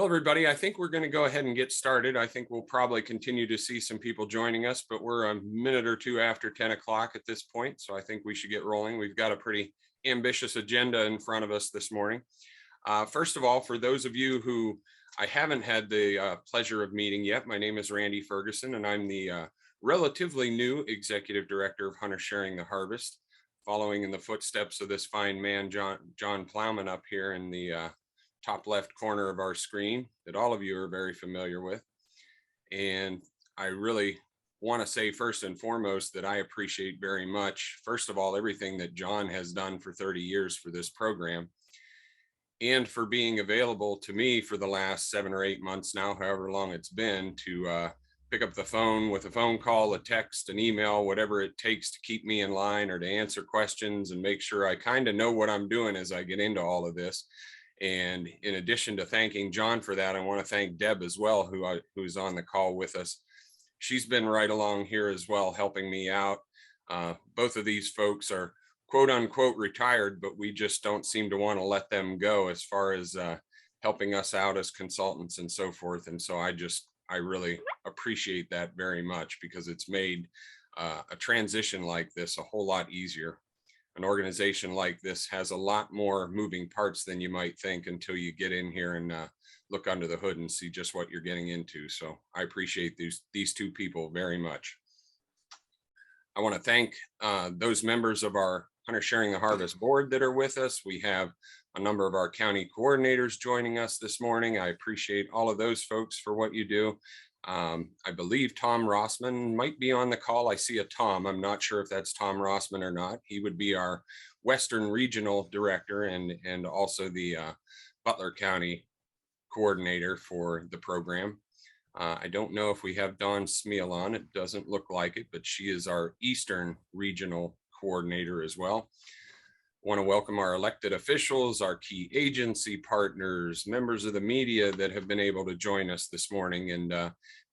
Well, everybody, I think we're going to go ahead and get started. I think we'll probably continue to see some people joining us, but we're a minute or two after 10 o'clock at this point. So I think we should get rolling. We've got a pretty ambitious agenda in front of us this morning. First of all, for those of you who I haven't had the pleasure of meeting yet, my name is Randy Ferguson, and I'm the relatively new Executive Director of Hunter Sharing the Harvest, following in the footsteps of this fine man, John Plowman, up here in the top left corner of our screen that all of you are very familiar with. And I really want to say first and foremost that I appreciate very much, first of all, everything that John has done for 30 years for this program and for being available to me for the last 7 or 8 months now, however long it's been, to pick up the phone with a phone call, a text, an email, whatever it takes to keep me in line or to answer questions and make sure I kind of know what I'm doing as I get into all of this. And in addition to thanking John for that, I want to thank Deb as well, who's on the call with us. She's been right along here as well, helping me out. Both of these folks are quote unquote retired, but we just don't seem to want to let them go as far as helping us out as consultants and so forth. And so I really appreciate that very much, because it's made a transition like this a whole lot easier. An organization like this has a lot more moving parts than you might think until you get in here and look under the hood and see just what you're getting into. So I appreciate these two people very much. I want to thank those members of our Hunter Sharing the Harvest board that are with us. We have a number of our county coordinators joining us this morning. I appreciate all of those folks for what you do. I believe Tom Rossman might be on the call. I see a Tom. I'm not sure if that's Tom Rossman or not. He would be our Western Regional Director and also the Butler County Coordinator for the program. I don't know if we have Dawn Smeal on. It doesn't look like it, but she is our Eastern Regional Coordinator as well. I want to welcome our elected officials, our key agency partners, members of the media that have been able to join us this morning. And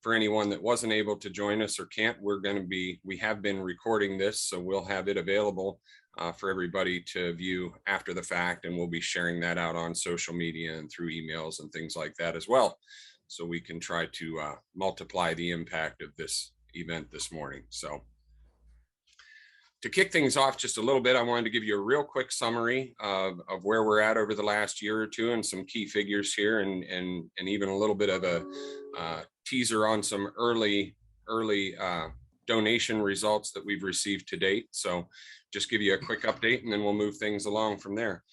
for anyone that wasn't able to join us or can't, we have been recording this, so we'll have it available for everybody to view after the fact. And we'll be sharing that out on social media and through emails and things like that as well. So we can try to multiply the impact of this event this morning. So to kick things off just a little bit, I wanted to give you a real quick summary of where we're at over the last year or two and some key figures here and even a little bit of a teaser on some early donation results that we've received to date. So just give you a quick update and then we'll move things along from there.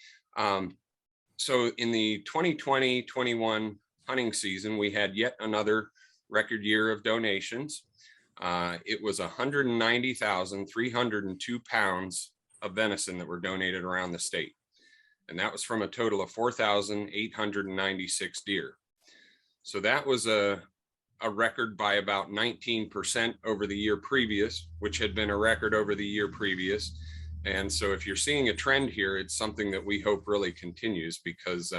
So in the 2020-21 hunting season, we had yet another record year of donations. It was 190,302 pounds of venison that were donated around the state. And that was from a total of 4,896 deer. So that was a record by about 19% over the year previous, which had been a record over the year previous. And so if you're seeing a trend here, it's something that we hope really continues, because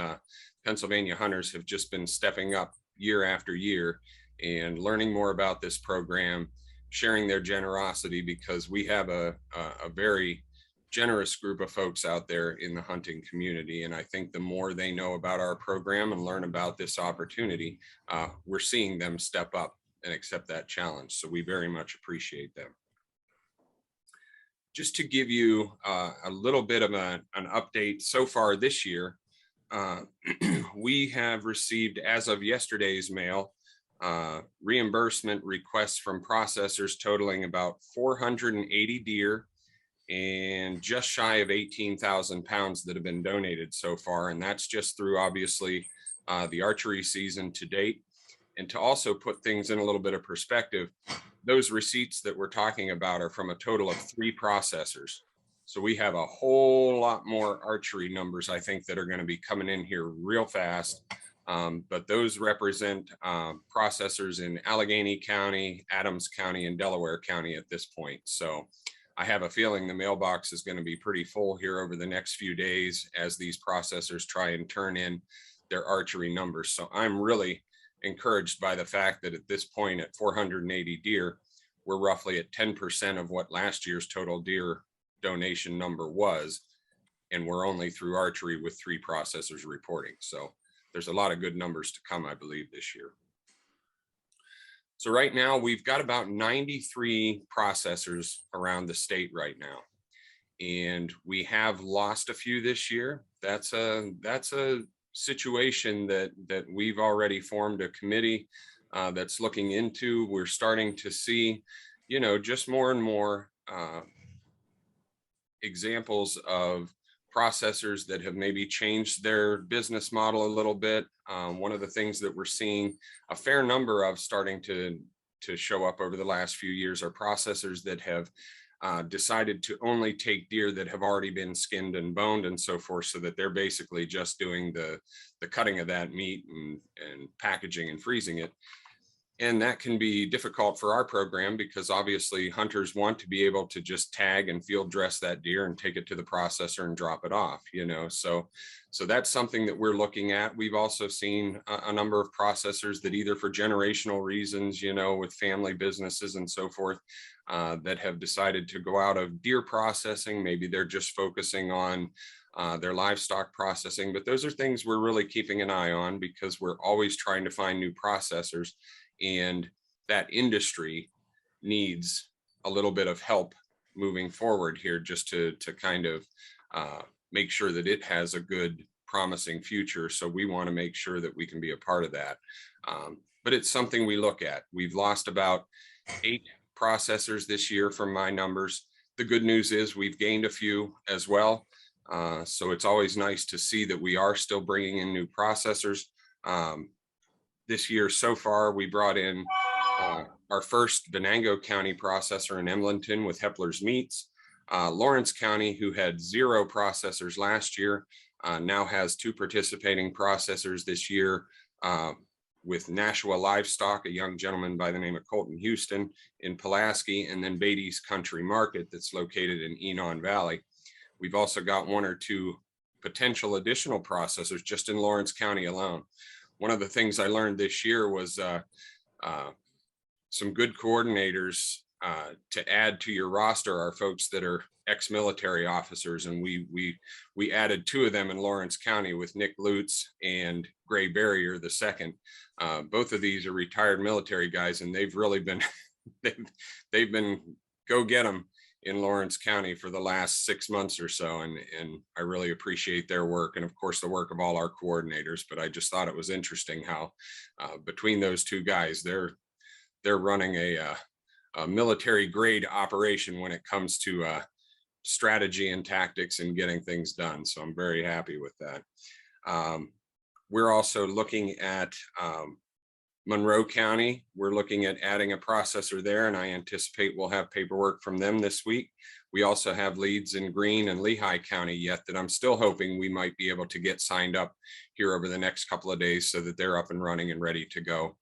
Pennsylvania hunters have just been stepping up year after year and learning more about this program, sharing their generosity, because we have a very generous group of folks out there in the hunting community. And I think the more they know about our program and learn about this opportunity, we're seeing them step up and accept that challenge. So we very much appreciate them. Just to give you a little bit of an update so far this year, we have received, as of yesterday's mail, reimbursement requests from processors totaling about 480 deer and just shy of 18,000 pounds that have been donated so far. And that's just through, obviously, the archery season to date. And to also put things in a little bit of perspective, those receipts that we're talking about are from a total of 3 processors. So we have a whole lot more archery numbers, I think, that are going to be coming in here real fast. But those represent processors in Allegheny County, Adams County, and Delaware County at this point. So I have a feeling the mailbox is going to be pretty full here over the next few days as these processors try and turn in their archery numbers. So I'm really encouraged by the fact that at this point at 480 deer, we're roughly at 10% of what last year's total deer donation number was. And we're only through archery with 3 processors reporting. So there's a lot of good numbers to come, I believe, this year. So right now we've got about 93 processors around the state right now, and we have lost a few this year. That's a situation that we've already formed a committee that's looking into. We're starting to see, just more and more examples of processors that have maybe changed their business model a little bit. One of the things that we're seeing a fair number of starting to show up over the last few years are processors that have decided to only take deer that have already been skinned and boned and so forth, so that they're basically just doing the cutting of that meat and packaging and freezing it. And that can be difficult for our program because obviously hunters want to be able to just tag and field dress that deer and take it to the processor and drop it off, so that's something that we're looking at. We've also seen a number of processors that either for generational reasons, with family businesses and so forth, that have decided to go out of deer processing. Maybe they're just focusing on their livestock processing, but those are things we're really keeping an eye on because we're always trying to find new processors. And that industry needs a little bit of help moving forward here, just to kind of make sure that it has a good, promising future. So we want to make sure that we can be a part of that. But it's something we look at. We've lost about 8 processors this year from my numbers. The good news is we've gained a few as well. So it's always nice to see that we are still bringing in new processors. This year so far, we brought in our first Venango County processor in Emlenton with Hepler's Meats. Lawrence County, who had 0 processors last year, now has 2 participating processors this year with Nashua Livestock, a young gentleman by the name of Colton Houston in Pulaski, and then Beatty's Country Market that's located in Enon Valley. We've also got 1 or 2 potential additional processors just in Lawrence County alone. One of the things I learned this year was some good coordinators to add to your roster are folks that are ex-military officers, and we added 2 of them in Lawrence County with Nick Lutz and Gray Barrier II. Both of these are retired military guys, and they've really been they've been go get them in Lawrence County for the last 6 months or so. And I really appreciate their work, and of course the work of all our coordinators. But I just thought it was interesting how between those 2 guys, they're running a military grade operation when it comes to strategy and tactics and getting things done. So I'm very happy with that. We're also looking at Monroe County. We're looking at adding a processor there, and I anticipate we'll have paperwork from them this week. We also have leads in Greene and Lehigh County yet that I'm still hoping we might be able to get signed up here over the next couple of days so that they're up and running and ready to go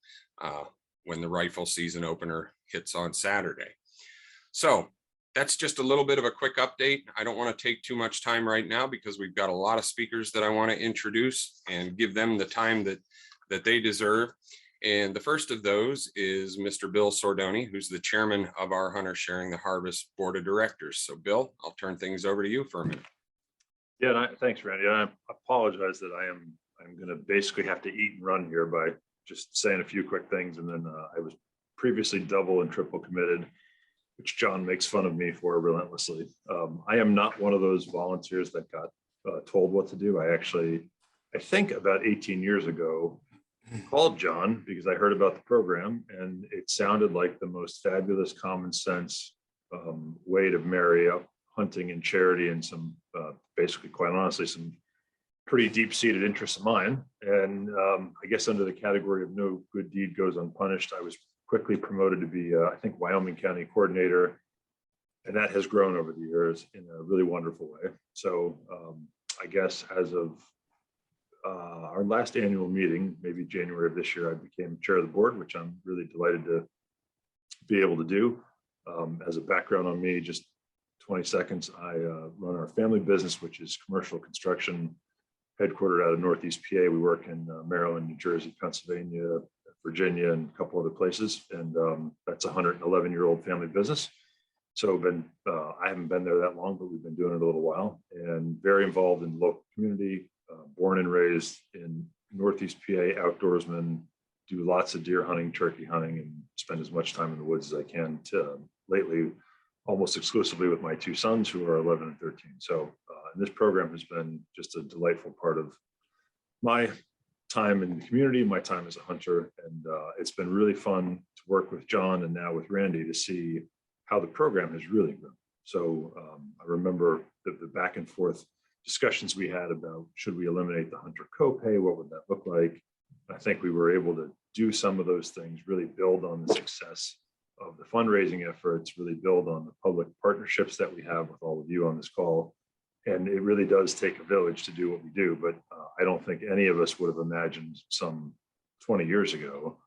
when the rifle season opener hits on Saturday. So that's just a little bit of a quick update. I don't want to take too much time right now because we've got a lot of speakers that I want to introduce and give them the time that they deserve. And the first of those is Mr. Bill Sordoni, who's the chairman of our Hunter Sharing the Harvest Board of Directors. So Bill, I'll turn things over to you for a minute. Yeah, thanks, Randy. I apologize that I'm going to basically have to eat and run here by just saying a few quick things. And then I was previously double and triple committed, which John makes fun of me for relentlessly. I am not one of those volunteers that got told what to do. I think about 18 years ago, called John because I heard about the program, and it sounded like the most fabulous common sense way to marry up hunting and charity and some basically, quite honestly, some pretty deep-seated interests of mine. And I guess under the category of no good deed goes unpunished, I was quickly promoted to be, I think, Wyoming County coordinator, and that has grown over the years in a really wonderful way. So I guess as of our last annual meeting, maybe January of this year, I became chair of the board, which I'm really delighted to be able to do. As a background on me, just 20 seconds, I run our family business, which is commercial construction, headquartered out of Northeast PA. We work in Maryland, New Jersey, Pennsylvania, Virginia, and a couple other places. And that's a 111-year-old family business. So I haven't been there that long, but we've been doing it a little while, and very involved in the local community. Born and raised in Northeast PA outdoorsman, do lots of deer hunting, turkey hunting, and spend as much time in the woods as I can. Lately, almost exclusively with my two sons, who are 11 and 13. So and this program has been just a delightful part of my time in the community, my time as a hunter. And it's been really fun to work with John and now with Randy to see how the program has really grown. So I remember the back and forth discussions we had about, should we eliminate the hunter copay? What would that look like? I think we were able to do some of those things, really build on the success of the fundraising efforts, really build on the public partnerships that we have with all of you on this call. And it really does take a village to do what we do, but I don't think any of us would have imagined some 20 years ago,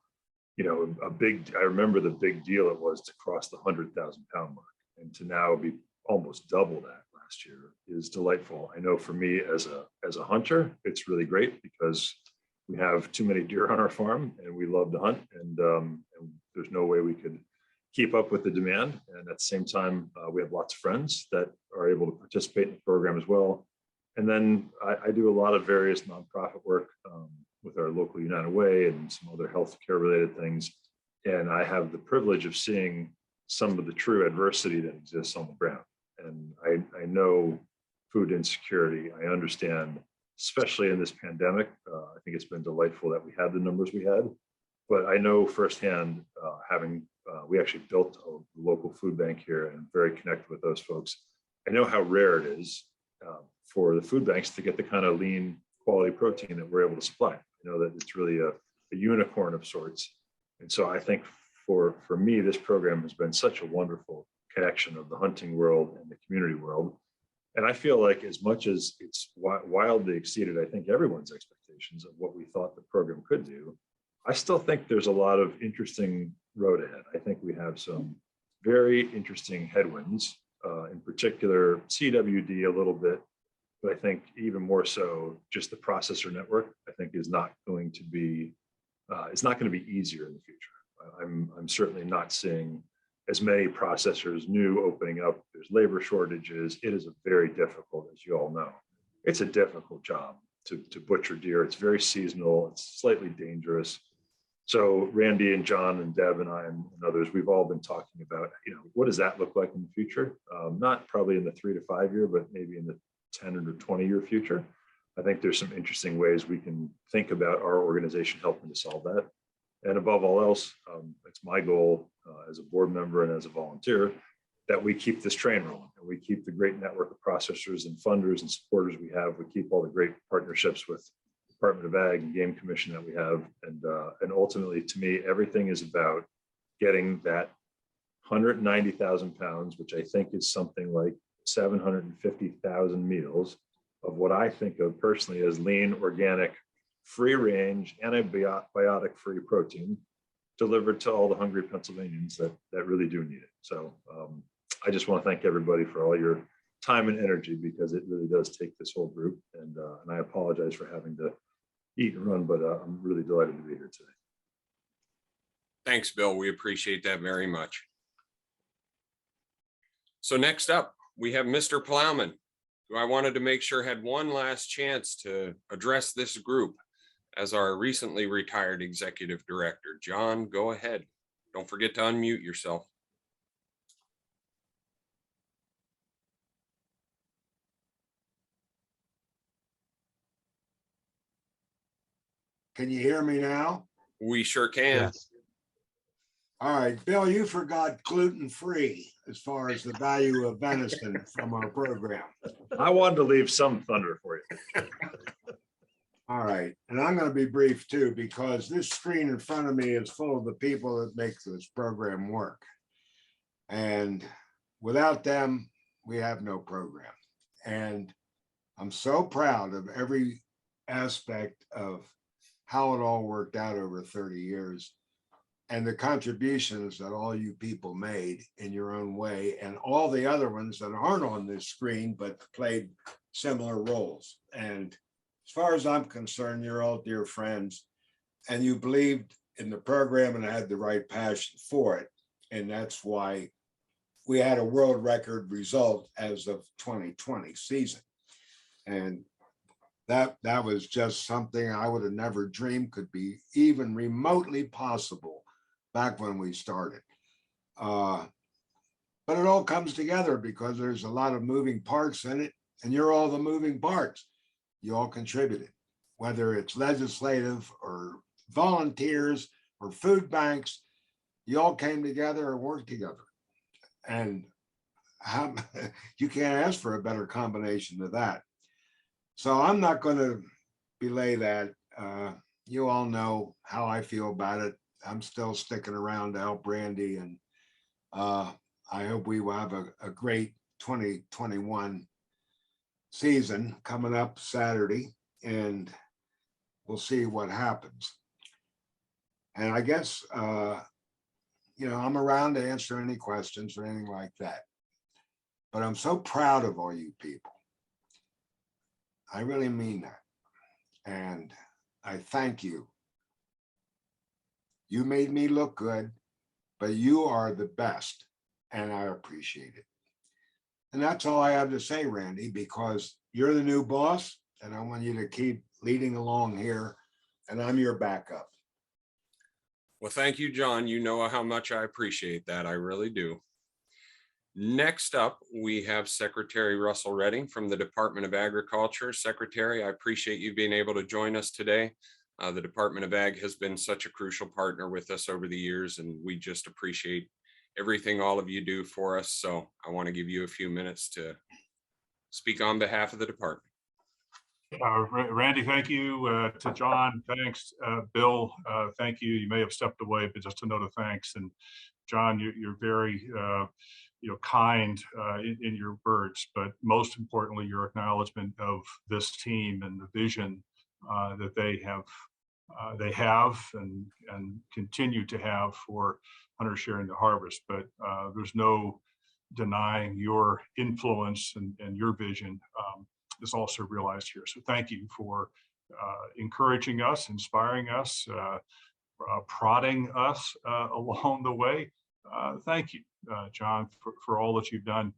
you know, I remember the big deal it was to cross the 100,000 pound mark, and to now be almost double that last year is delightful. I know for me as a hunter, it's really great because we have too many deer on our farm and we love to hunt, and there's no way we could keep up with the demand. And at the same time, we have lots of friends that are able to participate in the program as well. And then I do a lot of various nonprofit work with our local United Way and some other healthcare related things. And I have the privilege of seeing some of the true adversity that exists on the ground. And I know food insecurity. I understand, especially in this pandemic. I think it's been delightful that we had the numbers we had. But I know firsthand, we actually built a local food bank here and very connected with those folks. I know how rare it is for the food banks to get the kind of lean quality protein that we're able to supply. I know that it's really a unicorn of sorts. And so I think for me, this program has been such a wonderful connection of the hunting world and the community world. And I feel like as much as it's wildly exceeded, I think, everyone's expectations of what we thought the program could do, I still think there's a lot of interesting road ahead. I think we have some very interesting headwinds, in particular CWD a little bit, but I think even more so just the processor network, I think is not going to be, it's not going to be easier in the future. I'm certainly not seeing as many processors new opening up. There's labor shortages. It is a very difficult, as you all know, it's a difficult job to butcher deer. It's very seasonal. It's slightly dangerous. So Randy and John and Deb and I and others, we've all been talking about, you know, what does that look like in the future? Not probably in the 3 to 5 year, but maybe in the 10 or 20 year future. I think there's some interesting ways we can think about our organization helping to solve that. And above all else, it's my goal as a board member and as a volunteer that we keep this train rolling and we keep the great network of processors and funders and supporters we have. We keep all the great partnerships with Department of Ag and Game Commission that we have. And ultimately, to me, everything is about getting that 190,000 pounds, which I think is something like 750,000 meals of what I think of personally as lean, organic, free range, antibiotic free protein delivered to all the hungry Pennsylvanians that really do need it. So I just want to thank everybody for all your time and energy, because it really does take this whole group. And I apologize for having to eat and run, but I'm really delighted to be here today. Thanks, Bill. We appreciate that very much. So next up, we have Mr. Plowman, who I wanted to make sure had one last chance to address this group as our recently retired executive director. John, go ahead. Don't forget to unmute yourself. Can you hear me now? We sure can. Yes. All right, Bill, you forgot gluten-free as far as the value of venison from our program. I wanted to leave some thunder for you. All right, and I'm going to be brief too, because this screen in front of me is full of the people that make this program work. And without them, we have no program. And I'm so proud of every aspect of how it all worked out over 30 years and the contributions that all you people made in your own way, and all the other ones that aren't on this screen but played similar roles. And as far as I'm concerned, you're all dear friends, and you believed in the program and had the right passion for it. And that's why we had a world record result as of 2020 season. And that was just something I would have never dreamed could be even remotely possible back when we started. But it all comes together because there's a lot of moving parts in it, and you're all the moving parts. You all contributed, whether it's legislative or volunteers or food banks. You all came together and worked together. And you can't ask for a better combination of that. So I'm not going to belay that. You all know how I feel about it. I'm still sticking around to help Randy, and I hope we will have a great 2021 season coming up Saturday, and we'll see what happens. And I guess, I'm around to answer any questions or anything like that. But I'm so proud of all you people. I really mean that. And I thank you. You made me look good, but you are the best, and I appreciate it. And that's all I have to say, Randy, because you're the new boss, and I want you to keep leading along here, and I'm your backup. Well, thank you, John. You know how much I appreciate that. I really do. Next up, we have Secretary Russell Redding from the Department of Agriculture. Secretary, I appreciate you being able to join us today. The Department of Ag has been such a crucial partner with us over the years, and we just appreciate everything all of you do for us. So I want to give you a few minutes to speak on behalf of the department. Randy, thank you. To John, thanks. Bill, thank you. You may have stepped away, but just a note of thanks. And John, you're very kind in your words, but most importantly, your acknowledgement of this team and the vision that they have and continue to have for hunters sharing the harvest. But there's no denying your influence and your vision is also realized here. So thank you for encouraging us, inspiring us, prodding us along the way. Thank you, John, for all that you've done.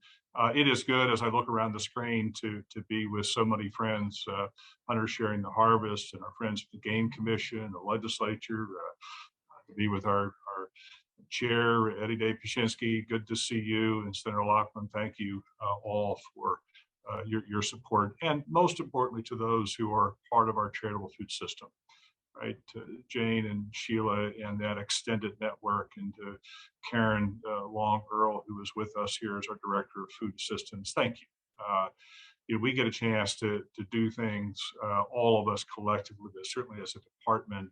It is good as I look around the screen to be with so many friends, hunters sharing the harvest, and our friends at the Game Commission, the legislature, to be with our chair, Eddie Day Pashinski. Good to see you, and Senator Laughlin. Thank you all for your support, and most importantly to those who are part of our charitable food system. Right, to Jane and Sheila and that extended network, and to Karen Long Earl, who is with us here as our Director of Food Assistance. Thank you. We get a chance to do things, all of us collectively, but certainly as a department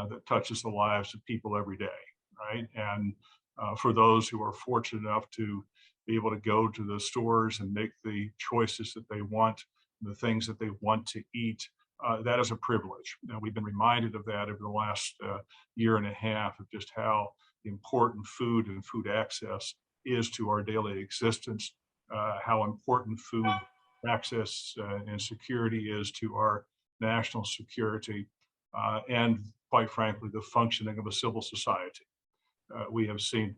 that touches the lives of people every day, right? And for those who are fortunate enough to be able to go to the stores and make the choices that they want, the things that they want to eat, that is a privilege. Now, we've been reminded of that over the last year and a half, of just how important food and food access is to our daily existence, how important food access and security is to our national security, and quite frankly, the functioning of a civil society. We have seen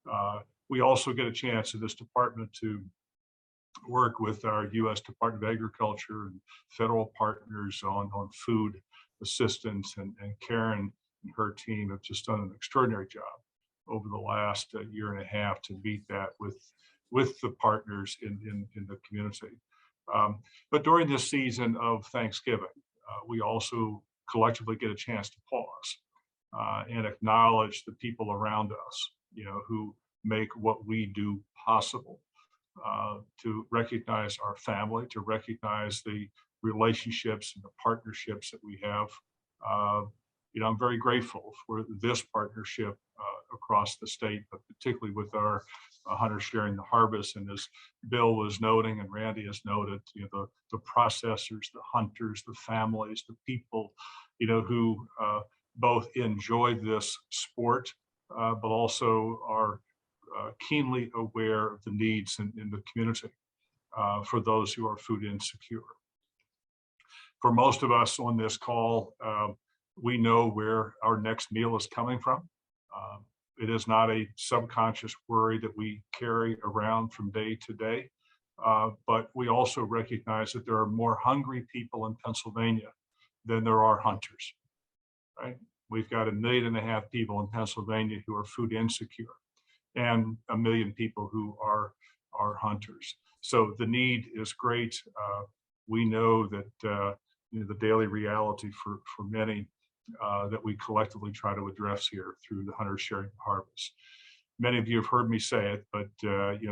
that. We also get a chance in this department to work with our U.S. Department of Agriculture and federal partners on food assistance, and Karen and her team have just done an extraordinary job over the last year and a half to meet that with the partners in the community. But during this season of Thanksgiving, we also collectively get a chance to pause and acknowledge the people around us, who make what we do possible. To recognize our family, to recognize the relationships and the partnerships that we have. I'm very grateful for this partnership across the state, but particularly with our hunters sharing the harvest. And as Bill was noting and Randy has noted, the processors, the hunters, the families, the people, who both enjoy this sport, but also are keenly aware of the needs in the community for those who are food insecure. For most of us on this call, we know where our next meal is coming from. It is not a subconscious worry that we carry around from day to day. But we also recognize that there are more hungry people in Pennsylvania than there are hunters, right? We've got 1.5 million people in Pennsylvania who are food insecure, and 1 million people who are hunters. So the need is great. We know that the daily reality for many that we collectively try to address here through the Hunter Sharing Harvest. Many of you have heard me say it, but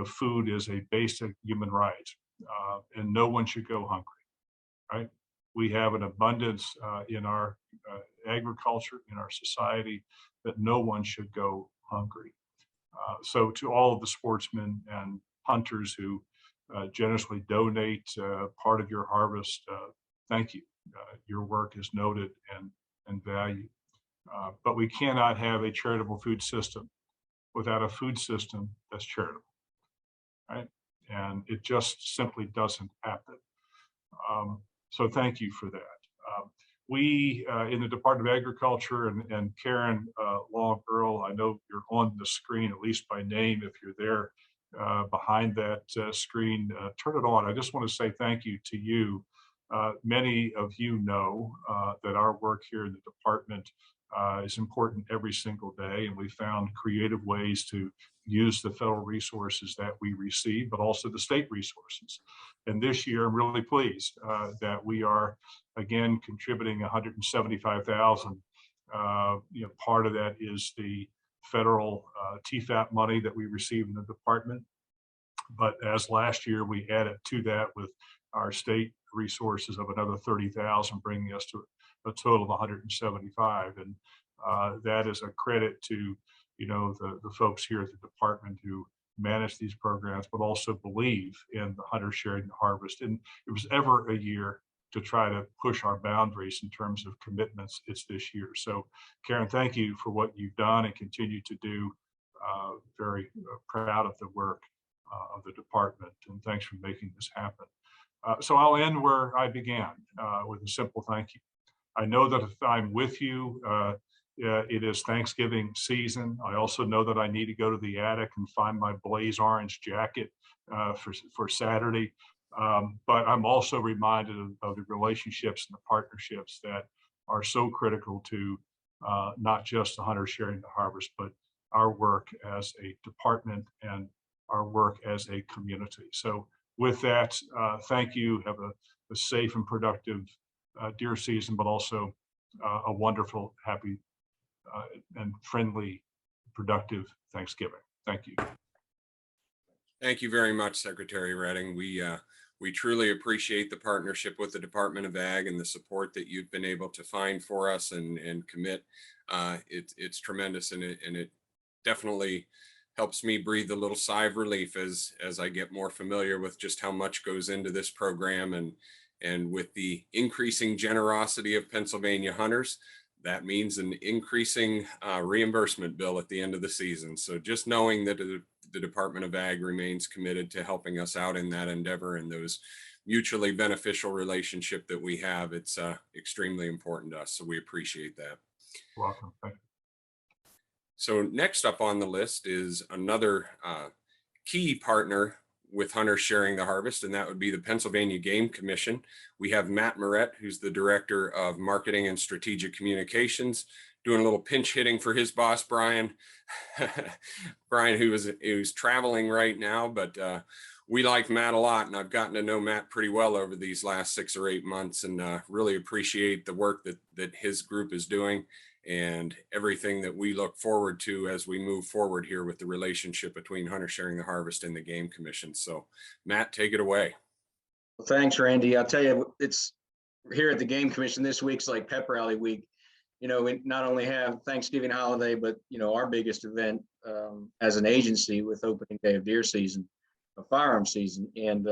food is a basic human right, and no one should go hungry, right? We have an abundance in our agriculture, in our society, that no one should go hungry. So to all of the sportsmen and hunters who generously donate part of your harvest, thank you. Your work is noted and valued. But we cannot have a charitable food system without a food system that's charitable, right? And it just simply doesn't happen. So thank you for that. We in the Department of Agriculture, and Karen Long Earl, I know you're on the screen, at least by name, if you're there behind that screen, turn it on. I just want to say thank you to you. Many of you know that our work here in the department is important every single day, and we found creative ways to use the federal resources that we receive, but also the state resources. And this year, I'm really pleased that we are again contributing $175,000. Part of that is the federal TFAP money that we receive in the department. But as last year, we added to that with our state resources of another 30,000, bringing us to a total of 175. And that is a credit to the folks here at the department who manage these programs, but also believe in the Hunter Sharing the Harvest. And it was ever a year to try to push our boundaries in terms of commitments. It's this year. So Karen, thank you for what you've done and continue to do. Very proud of the work of the department, and thanks for making this happen. So I'll end where I began with a simple thank you. I know that if I'm with you, it is Thanksgiving season. I also know that I need to go to the attic and find my blaze orange jacket for Saturday. But I'm also reminded of the relationships and the partnerships that are so critical to not just the Hunter Sharing the Harvest, but our work as a department and our work as a community. So with that, thank you. Have a safe and productive deer season, but also a wonderful, happy, and friendly, productive Thanksgiving. Thank you. Thank you very much, Secretary Redding. We truly appreciate the partnership with the Department of Ag and the support that you've been able to find for us and commit. It's tremendous, and it definitely helps me breathe a little sigh of relief as I get more familiar with just how much goes into this program, and with the increasing generosity of Pennsylvania hunters, that means an increasing reimbursement bill at the end of the season. So just knowing that the Department of Ag remains committed to helping us out in that endeavor and those mutually beneficial relationship that we have, it's extremely important to us. So we appreciate that. Welcome. Thank you. So next up on the list is another key partner with Hunter Sharing the Harvest, and that would be the Pennsylvania Game Commission. We have Matt Morrett, who's the Director of Marketing and Strategic Communications, doing a little pinch hitting for his boss, Brian. Brian, who's traveling right now, but we like Matt a lot, and I've gotten to know Matt pretty well over these last 6 or 8 months, and really appreciate the work that his group is doing and everything that we look forward to as we move forward here with the relationship between Hunter Sharing the Harvest and the Game Commission. So Matt, take it away. Well, thanks, Randy. I'll tell you, it's here at the Game Commission, this week's like pep rally week. We not only have Thanksgiving holiday, but our biggest event as an agency with opening day of deer season, a firearm season. And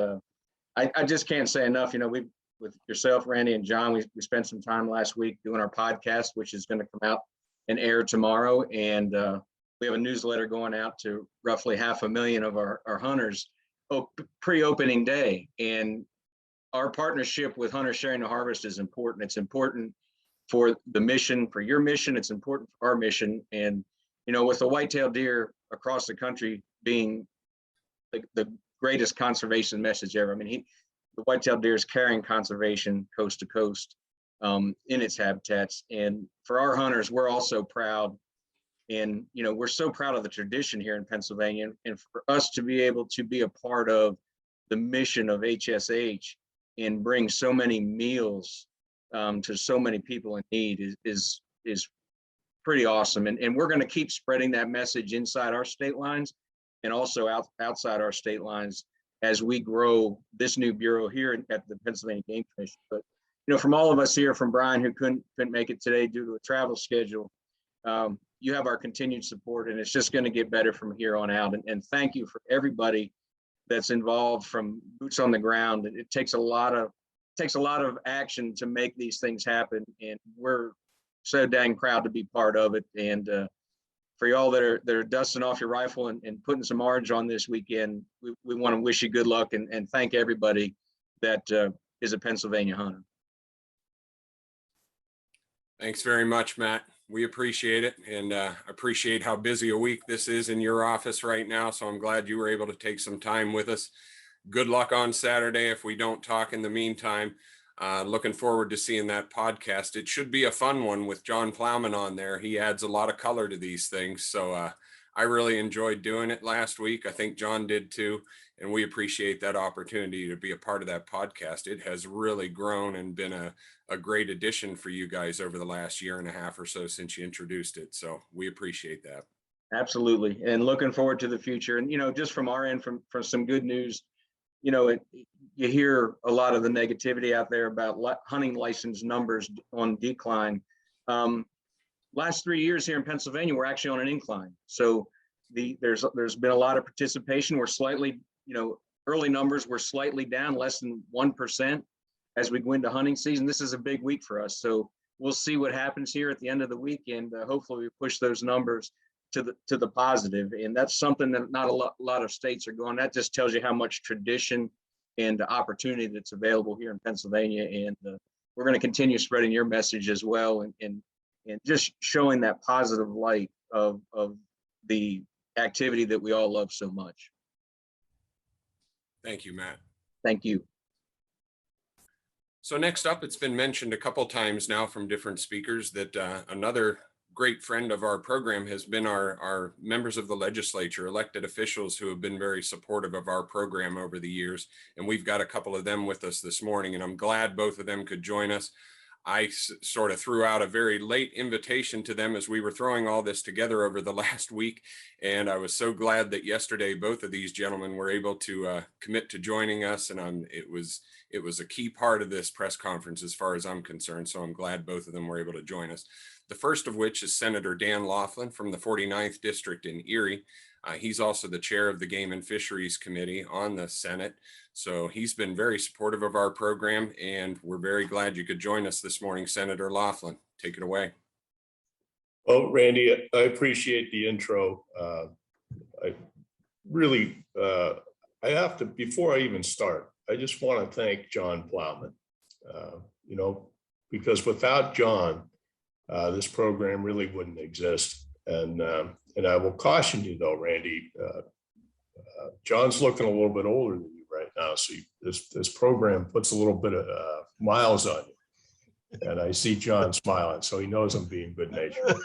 I just can't say enough. We've, with yourself, Randy, and John, we spent some time last week doing our podcast, which is going to come out and air tomorrow. And we have a newsletter going out to roughly 500,000 of our hunters pre-opening day. And our partnership with Hunter Sharing the Harvest is important. It's important for the mission, for your mission. It's important for our mission. And with the whitetail deer across the country being the greatest conservation message ever. I mean, the white-tailed deer is carrying conservation coast to coast in its habitats. And for our hunters, we're also proud. And, you know, we're so proud of the tradition here in Pennsylvania. And for us to be able to be a part of the mission of HSH and bring so many meals to so many people in need is pretty awesome. And we're going to keep spreading that message inside our state lines and also outside our state lines as we grow this new bureau here at the Pennsylvania Game Commission. But, you know, from all of us here, from Brian, who couldn't make it today due to a travel schedule, you have our continued support, and it's just going to get better from here on out. And thank you for everybody that's involved, from boots on the ground. It takes a lot of action to make these things happen, and we're so dang proud to be part of it. And for y'all that are dusting off your rifle and putting some orange on this weekend, we want to wish you good luck and thank everybody that is a Pennsylvania hunter. Thanks very much, Matt. We appreciate it, and appreciate how busy a week this is in your office right now. So I'm glad you were able to take some time with us. Good luck on Saturday if we don't talk in the meantime. Looking forward to seeing that podcast. It should be a fun one with John Plowman on there. He adds a lot of color to these things. So I really enjoyed doing it last week. I think John did too. And we appreciate that opportunity to be a part of that podcast. It has really grown and been a great addition for you guys over the last year and a half or so since you introduced it. So we appreciate that. Absolutely. And looking forward to the future. And, you know, just from our end, from some good news, you know, you hear a lot of the negativity out there about hunting license numbers on decline. Last 3 years here in Pennsylvania, we're actually on an incline. So there's been a lot of participation. We're slightly, you know, early numbers were slightly down, less than 1% as we go into hunting season. This is a big week for us. So we'll see what happens here at the end of the week, and hopefully we push those numbers to the positive. And that's something that not a lot of states are going. That just tells you how much tradition and opportunity that's available here in Pennsylvania. And we're going to continue spreading your message as well, and just showing that positive light of the activity that we all love so much. Thank you, Matt. Thank you. So next up, it's been mentioned a couple times now from different speakers that another great friend of our program has been our members of the legislature, elected officials who have been very supportive of our program over the years. And we've got a couple of them with us this morning, and I'm glad both of them could join us. I sort of threw out a very late invitation to them as we were throwing all this together over the last week. And I was so glad that yesterday, both of these gentlemen were able to commit to joining us. And it was a key part of this press conference as far as I'm concerned. So I'm glad both of them were able to join us. The first of which is Senator Dan Laughlin from the 49th District in Erie. He's also the chair of the Game and Fisheries Committee on the Senate. So he's been very supportive of our program, and we're very glad you could join us this morning, Senator Laughlin. Take it away. Well, Randy, I appreciate the intro. I really, I have to, before I even start, I just want to thank John Plowman, you know, because without John, this program really wouldn't exist. And I will caution you though, Randy, John's looking a little bit older than you right now. So this program puts a little bit of miles on you. And I see John smiling, so he knows I'm being good natured.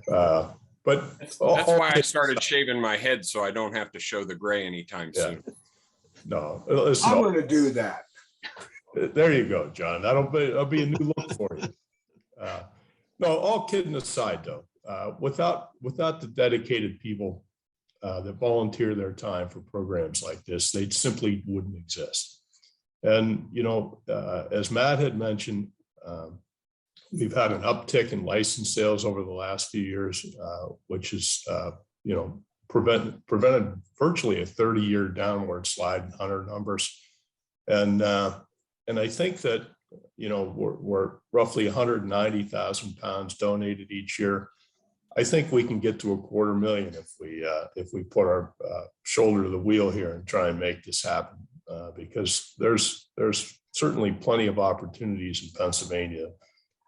But that's why I started shaving my head, so I don't have to show the gray anytime soon. No, I'm going to do that. There you go, John. That'll be a new look for you. No, all kidding aside, though, without the dedicated people that volunteer their time for programs like this, they simply wouldn't exist. And, you know, as Matt had mentioned, we've had an uptick in license sales over the last few years, which is, you know, prevented virtually a 30-year downward slide in hunter numbers. And I think that, you know, we're roughly 190,000 pounds donated each year. I think we can get to 250,000 if we put our shoulder to the wheel here and try and make this happen, because there's certainly plenty of opportunities in Pennsylvania.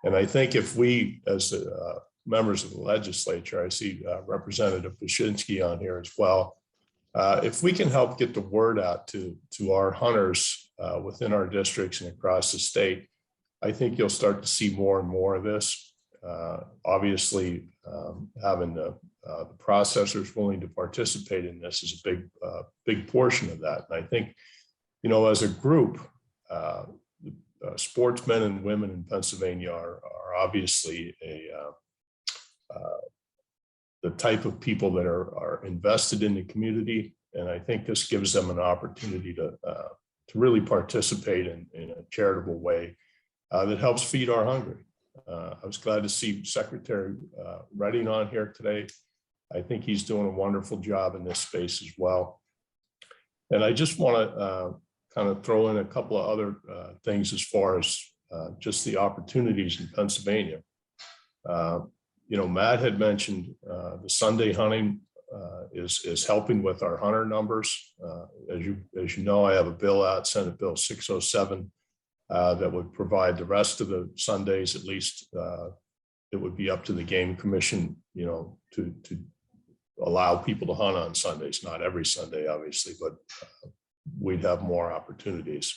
And I think if we, as members of the legislature, I see Representative Pashinski on here as well, If we can help get the word out to our hunters within our districts and across the state, I think you'll start to see more and more of this. Obviously, having the processors willing to participate in this is a big portion of that. And I think, you know, as a group, sportsmen and women in Pennsylvania are obviously the type of people that are invested in the community. And I think this gives them an opportunity to really participate in a charitable way that helps feed our hungry. I was glad to see Secretary Redding on here today. I think he's doing a wonderful job in this space as well. And I just want to kind of throw in a couple of other things as far as just the opportunities in Pennsylvania. You know, Matt had mentioned the Sunday hunting is helping with our hunter numbers. As you know, I have a bill out, Senate Bill 607, that would provide the rest of the Sundays, at least it would be up to the Game Commission, you know, to allow people to hunt on Sundays. Not every Sunday, obviously, but we'd have more opportunities.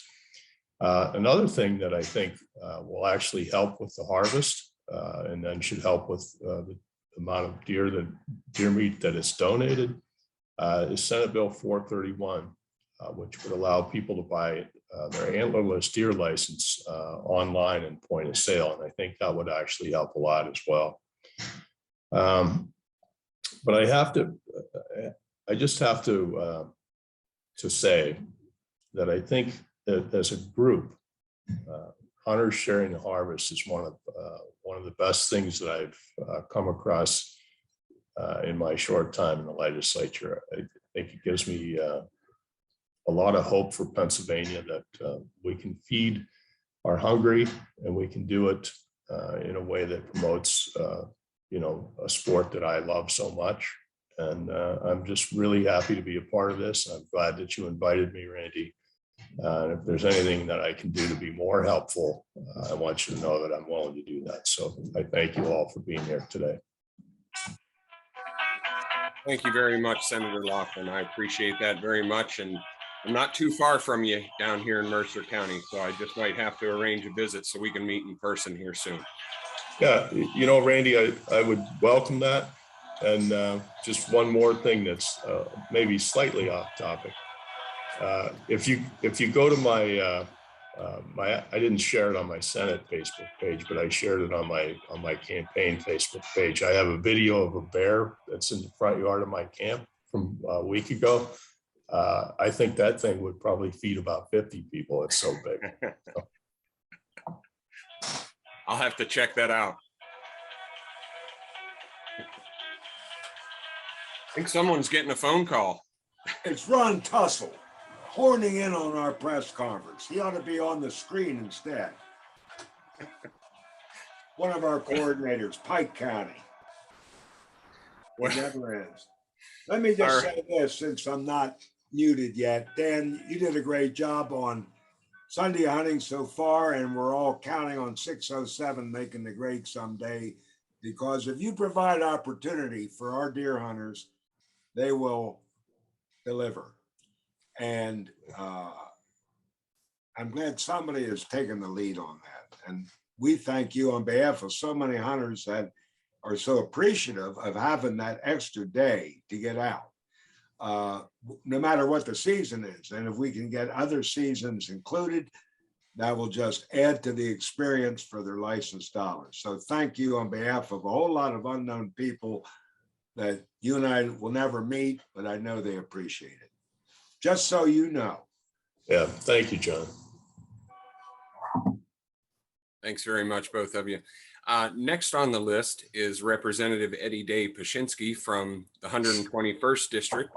Another thing that I think will actually help with the harvest and then should help with the amount of deer meat that is donated is Senate Bill 431, which would allow people to buy their antlerless deer license online and point of sale. And I think that would actually help a lot as well. But I just have to say that I think that as a group, hunters sharing the harvest is one of the best things that I've come across in my short time in the legislature. I think it gives me a lot of hope for Pennsylvania that we can feed our hungry, and we can do it in a way that promotes you know, a sport that I love so much. And I'm just really happy to be a part of this. I'm glad that you invited me, Randy. And if there's anything that I can do to be more helpful, I want you to know that I'm willing to do that. So I thank you all for being here today. Thank you very much, Senator Laughlin. I appreciate that very much. And I'm not too far from you down here in Mercer County, so I just might have to arrange a visit so we can meet in person here soon. Yeah, you know, Randy, I would welcome that. And just one more thing that's maybe slightly off topic. If you go to my I didn't share it on my Senate Facebook page, but I shared it on my campaign Facebook page. I have a video of a bear that's in the front yard of my camp from a week ago. I think that thing would probably feed about 50 people. It's so big. I'll have to check that out. I think someone's getting a phone call. It's Ron Tussle horning in on our press conference. He ought to be on the screen instead. One of our coordinators, Pike County. It never ends. Let me just say this, since I'm not muted yet. Dan, you did a great job on Sunday hunting so far, and we're all counting on 607 making the grade someday, because if you provide opportunity for our deer hunters, they will deliver. And I'm glad somebody has taken the lead on that. And we thank you on behalf of so many hunters that are so appreciative of having that extra day to get out, no matter what the season is. And if we can get other seasons included, that will just add to the experience for their licensed dollars. So thank you on behalf of a whole lot of unknown people that you and I will never meet, but I know they appreciate it. Just so you know. Yeah, thank you, John. Thanks very much, both of you. Next on the list is Representative Eddie Day Pashinski from the 121st District,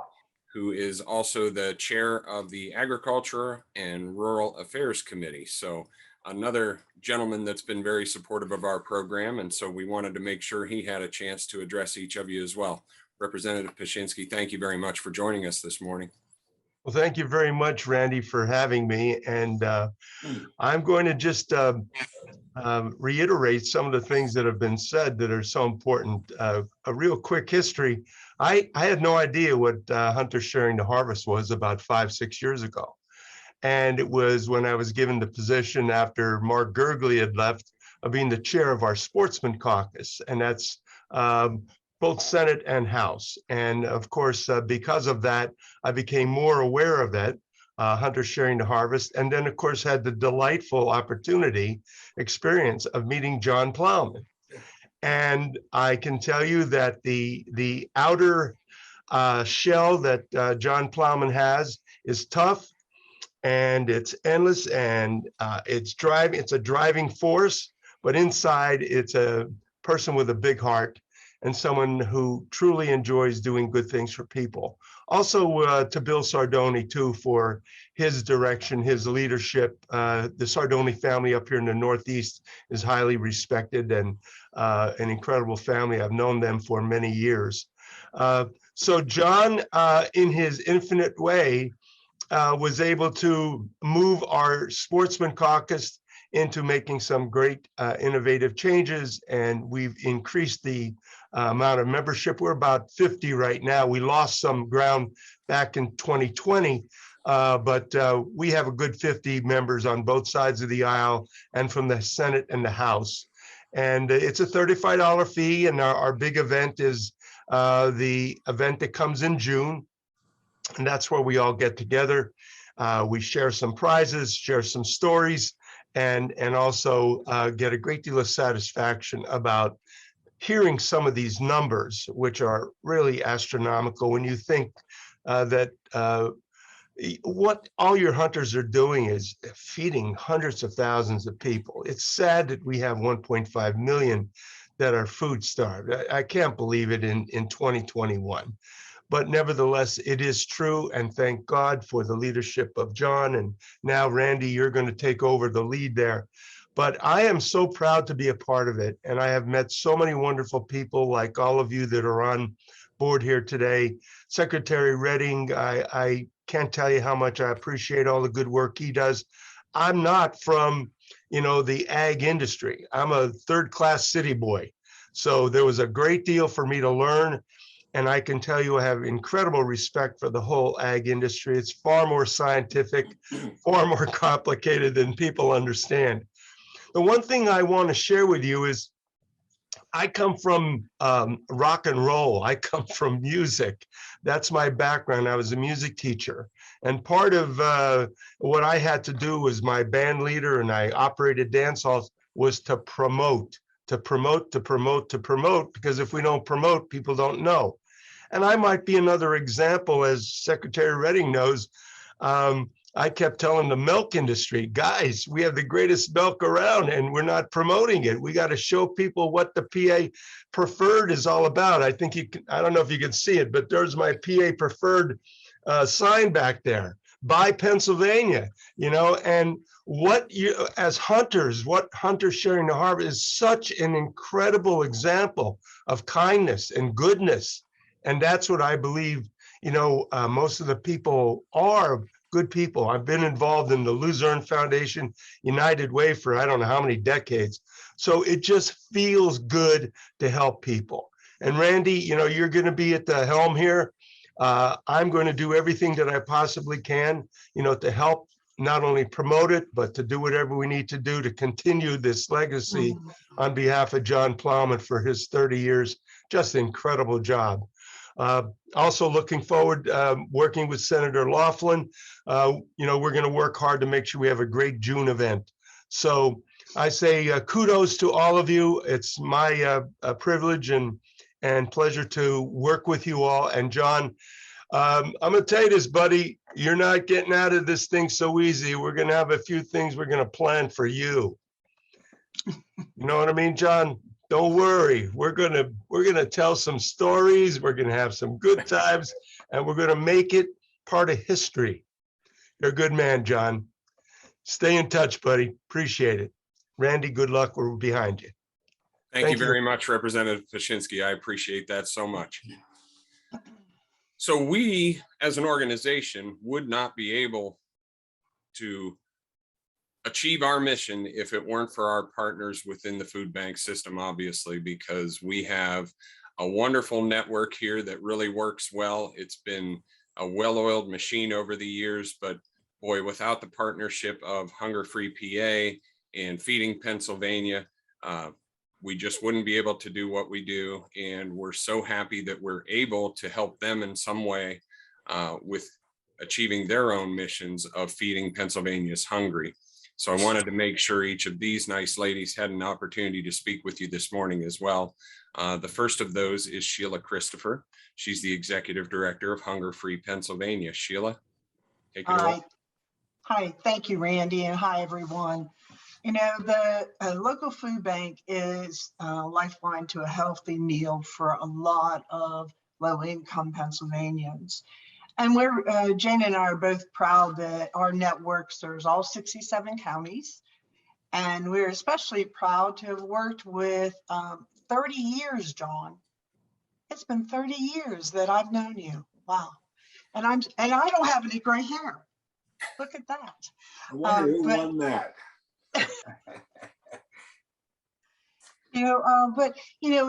who is also the chair of the Agriculture and Rural Affairs Committee. So another gentleman that's been very supportive of our program. And so we wanted to make sure he had a chance to address each of you as well. Representative Pashinski, thank you very much for joining us this morning. Well, thank you very much, Randy, for having me. And I'm going to just reiterate some of the things that have been said that are so important. A real quick history. I had no idea what Hunters Sharing the Harvest was about 5-6 years ago. And it was when I was given the position after Mark Gergley had left of being the chair of our Sportsman Caucus. And that's both Senate and House. And of course, because of that, I became more aware of that, Hunters Sharing the Harvest. And then, of course, had the delightful experience of meeting John Plowman. And I can tell you that the outer shell that John Plowman has is tough, and it's endless, and it's a driving force, but inside it's a person with a big heart and someone who truly enjoys doing good things for people. Also to Bill Sordoni too, for his direction, his leadership. The Sordoni family up here in the Northeast is highly respected and an incredible family. I've known them for many years. So John, in his infinite way, was able to move our Sportsman Caucus into making some great innovative changes, and we've increased the amount of membership. We're about 50 right now. We lost some ground back in 2020, but we have a good 50 members on both sides of the aisle and from the Senate and the House. And it's a $35 fee, and our big event is the event that comes in June. And that's where we all get together. We share some prizes, share some stories, and also get a great deal of satisfaction about hearing some of these numbers, which are really astronomical when you think that what all your hunters are doing is feeding hundreds of thousands of people. It's sad that we have 1.5 million that are food starved. I can't believe it in 2021. But nevertheless, it is true, and thank God for the leadership of John. And now, Randy, you're going to take over the lead there. But I am so proud to be a part of it, and I have met so many wonderful people like all of you that are on board here today. Secretary Redding, I can't tell you how much I appreciate all the good work he does. I'm not from, the ag industry. I'm a third-class city boy. So there was a great deal for me to learn. And I can tell you I have incredible respect for the whole ag industry. It's far more scientific, far more complicated than people understand. The one thing I want to share with you is I come from rock and roll. I come from music. That's my background. I was a music teacher. And part of what I had to do as my band leader, and I operated dance halls, was to promote, because if we don't promote, people don't know. And I might be another example, as Secretary Redding knows. I kept telling the milk industry, guys, we have the greatest milk around and we're not promoting it. We got to show people what the PA Preferred is all about. I think I don't know if you can see it, but there's my PA Preferred sign back there. Buy Pennsylvania, and as hunters, what Hunters Sharing the Harvest is such an incredible example of kindness and goodness. And that's what I believe, most of the people are good people. I've been involved in the Luzerne Foundation, United Way for I don't know how many decades. So it just feels good to help people. And Randy, you're going to be at the helm here. I'm going to do everything that I possibly can, to help not only promote it, but to do whatever we need to do to continue this legacy on behalf of John Plowman for his 30 years. Just an incredible job. Also looking forward, working with Senator Laughlin. We're going to work hard to make sure we have a great June event. So I say kudos to all of you. It's my privilege and pleasure to work with you all. And John, I'm going to tell you this, buddy, you're not getting out of this thing so easy. We're going to have a few things we're going to plan for you. You know what I mean, John? Don't worry. We're gonna tell some stories. We're gonna have some good times, and we're gonna make it part of history. You're a good man, John. Stay in touch, buddy. Appreciate it. Randy, good luck. We're behind you. Thank you very much, Representative Pashinski. I appreciate that so much. So we, as an organization, would not be able to achieve our mission if it weren't for our partners within the food bank system, obviously, because we have a wonderful network here that really works well. It's been a well-oiled machine over the years, but boy, without the partnership of Hunger Free PA and Feeding Pennsylvania, we just wouldn't be able to do what we do. And we're so happy that we're able to help them in some way with achieving their own missions of feeding Pennsylvania's hungry. So I wanted to make sure each of these nice ladies had an opportunity to speak with you this morning as well. The first of those is Sheila Christopher. She's the Executive Director of Hunger Free Pennsylvania. Sheila, take it away. Hi, thank you, Randy, and hi, everyone. You know, the local food bank is a lifeline to a healthy meal for a lot of low-income Pennsylvanians. And Jane and I are both proud that our network serves all 67 counties. And we're especially proud to have worked with 30 years, John. It's been 30 years that I've known you. Wow. And I don't have any gray hair. Look at that. I wonder who won that.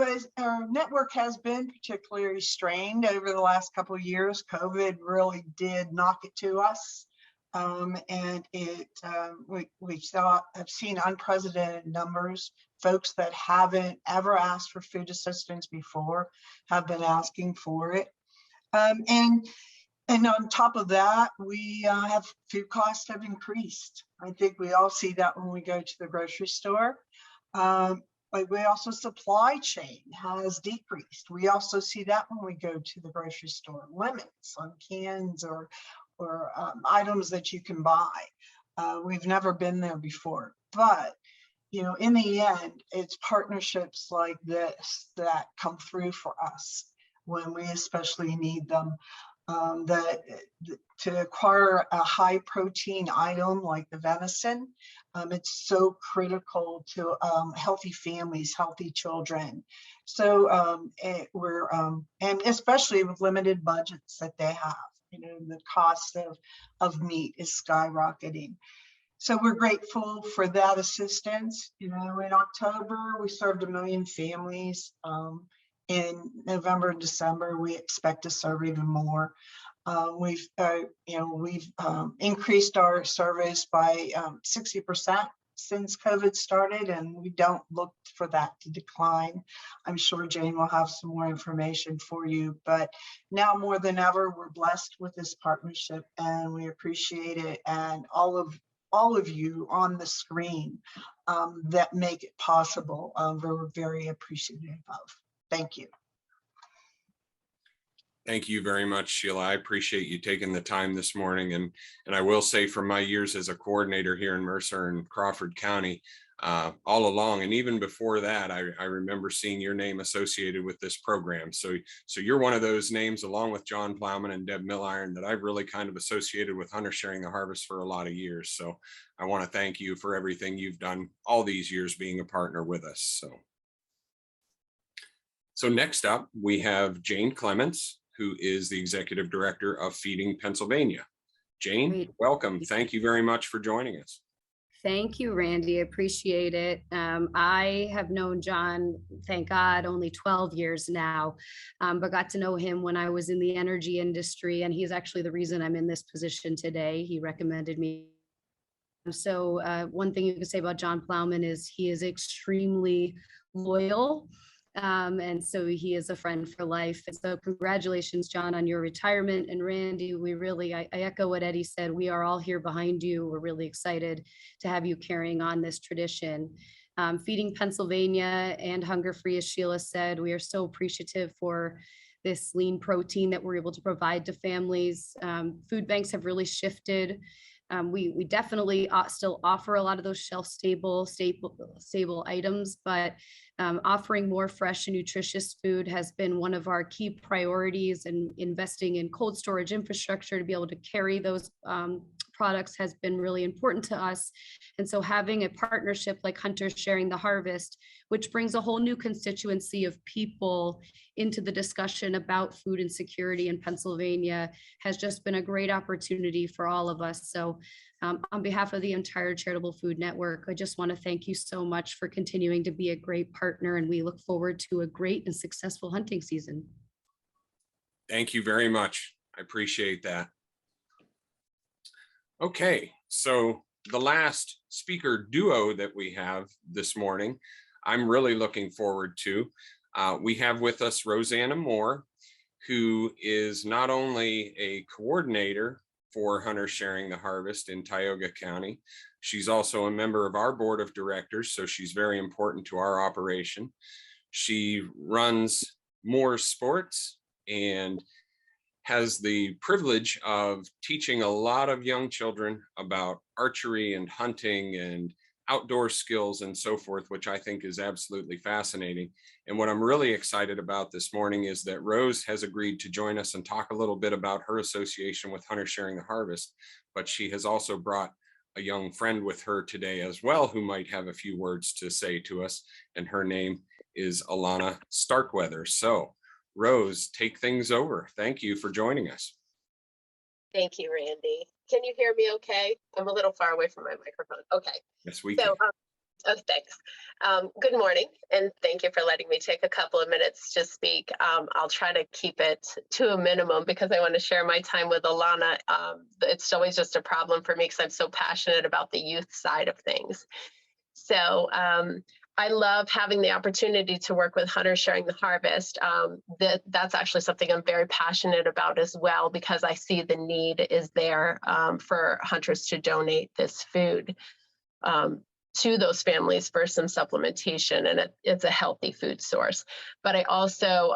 As our network has been particularly strained over the last couple of years, COVID really did knock it to us. And we have seen unprecedented numbers. Folks that haven't ever asked for food assistance before have been asking for it. And on top of that, we have food costs have increased. I think we all see that when we go to the grocery store. But we also supply chain has decreased. We also see that when we go to the grocery store, limits on cans or items that you can buy. We've never been there before, but in the end, it's partnerships like this that come through for us when we especially need them. To acquire a high protein item like the venison, it's so critical to healthy families, healthy children. So and especially with limited budgets that they have, the cost of meat is skyrocketing. So we're grateful for that assistance. In October, we served 1 million families. In November and December, we expect to serve even more. We've increased our service by 60% since COVID started, and we don't look for that to decline. I'm sure Jane will have some more information for you, but now more than ever, we're blessed with this partnership, and we appreciate it. And all of you on the screen that make it possible, we're very appreciative of. Thank you. Thank you very much, Sheila. I appreciate you taking the time this morning. And I will say from my years as a coordinator here in Mercer and Crawford County, all along, and even before that, I remember seeing your name associated with this program. So you're one of those names, along with John Plowman and Deb Milliron, that I've really kind of associated with Hunter Sharing the Harvest for a lot of years. So I want to thank you for everything you've done all these years being a partner with us. So next up, we have Jane Clements, who is the Executive Director of Feeding Pennsylvania. Jane, Great. Welcome. Thank you very much for joining us. Thank you, Randy. I appreciate it. I have known John, thank God, only 12 years now, but got to know him when I was in the energy industry, and he's actually the reason I'm in this position today. He recommended me. So one thing you can say about John Plowman is he is extremely loyal. And so he is a friend for life. And so congratulations, John, on your retirement. And Randy, I echo what Eddie said. We are all here behind you. We're really excited to have you carrying on this tradition. Feeding Pennsylvania and Hunger Free, as Sheila said, we are so appreciative for this lean protein that we're able to provide to families. Food banks have really shifted. We definitely still offer a lot of those shelf stable items, but offering more fresh and nutritious food has been one of our key priorities, and investing in cold storage infrastructure to be able to carry those products has been really important to us. And so having a partnership like Hunters Sharing the Harvest, which brings a whole new constituency of people into the discussion about food insecurity in Pennsylvania, has just been a great opportunity for all of us. So on behalf of the entire Charitable Food Network, I just want to thank you so much for continuing to be a great partner, and we look forward to a great and successful hunting season. Thank you very much. I appreciate that. Okay, so the last speaker duo that we have this morning, I'm really looking forward to. We have with us Rosanna Moore, who is not only a coordinator for Hunters Sharing the Harvest in Tioga County, she's also a member of our board of directors, so she's very important to our operation. She runs Moore Sports and has the privilege of teaching a lot of young children about archery and hunting and outdoor skills and so forth, which I think is absolutely fascinating. And what I'm really excited about this morning is that Rose has agreed to join us and talk a little bit about her association with Hunters Sharing the Harvest, but she has also brought a young friend with her today as well, who might have a few words to say to us, and her name is Alanah Starkweather. So Rose, take things over. Thank you for joining us. Thank you, Randy. Can you hear me okay? I'm a little far away from my microphone. Okay. Yes, we can. Oh, thanks. Good morning, and thank you for letting me take a couple of minutes to speak. I'll try to keep it to a minimum because I want to share my time with Alanah. It's always just a problem for me because I'm so passionate about the youth side of things. So I love having the opportunity to work with Hunters Sharing the Harvest. That's actually something I'm very passionate about as well, because I see the need is there for hunters to donate this food to those families for some supplementation, and it's a healthy food source. But I also